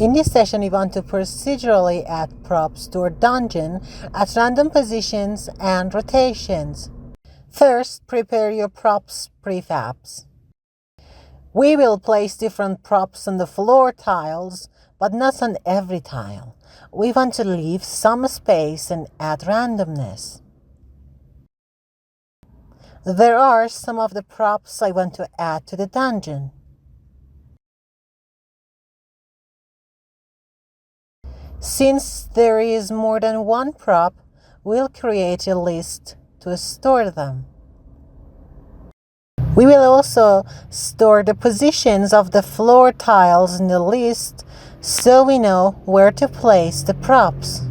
In this session, we want to procedurally add props to our dungeon at random positions and rotations. First, prepare your props prefabs. We will place different props on the floor tiles, but not on every tile. We want to leave some space and add randomness. There are some of the props I want to add to the dungeon. Since there is more than one prop, we'll create a list to store them. We will also store the positions of the floor tiles in the list so we know where to place the props.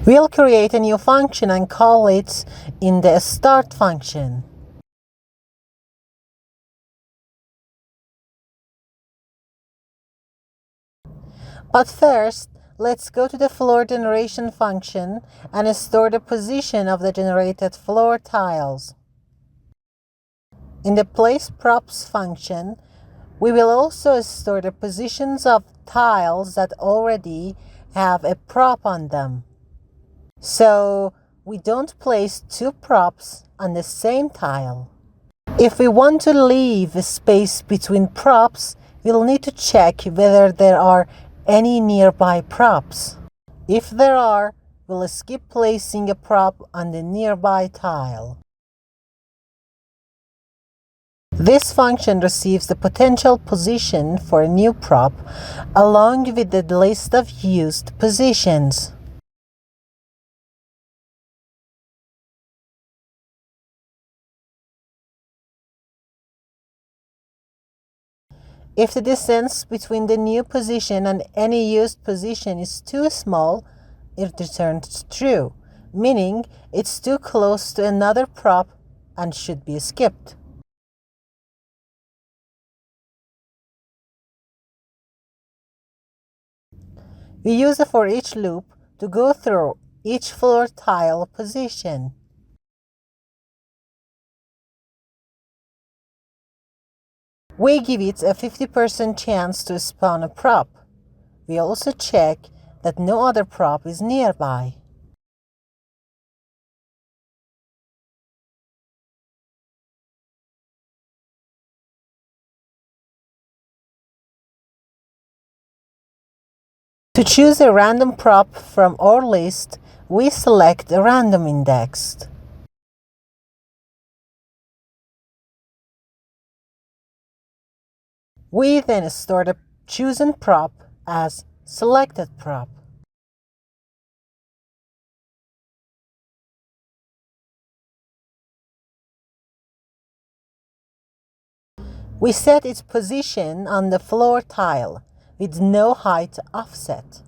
We'll create a new function and call it in the start function. But first, let's go to the floor generation function and store the position of the generated floor tiles. In the place props function, we will also store the positions of tiles that already have a prop on them. So we don't place two props on the same tile. If we want to leave a space between props, we'll need to check whether there are any nearby props. If there are, we'll skip placing a prop on the nearby tile. This function receives the potential position for a new prop along with the list of used positions. If the distance between the new position and any used position is too small, it returns true, meaning it's too close to another prop and should be skipped. We use a for each loop to go through each floor tile position. We give it a 50% chance to spawn a prop. We also check that no other prop is nearby. To choose a random prop from our list, we select a random indexed. We then store the chosen prop as selected prop. We set its position on the floor tile with no height offset.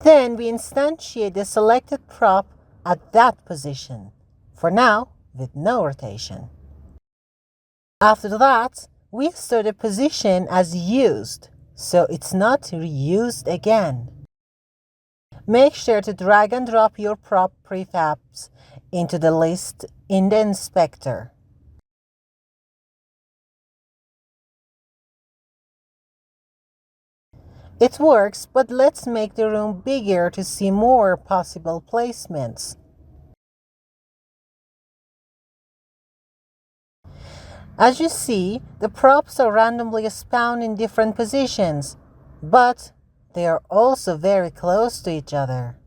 Then we instantiate the selected prop at that position, for now with no rotation. After that, we store the position as used, so it's not reused again. Make sure to drag and drop your prop prefabs into the list in the inspector. It works, but let's make the room bigger to see more possible placements. As you see, the props are randomly spawned in different positions, but they are also very close to each other.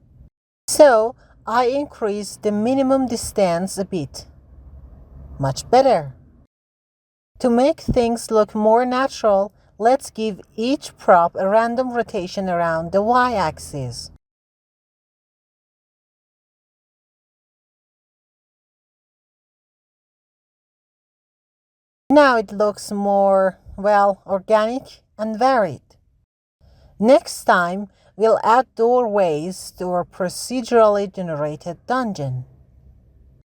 So, I increased the minimum distance a bit. Much better. To make things look more natural, let's give each prop a random rotation around the y-axis. Now it looks more, organic and varied. Next time, we'll add doorways to our procedurally generated dungeon.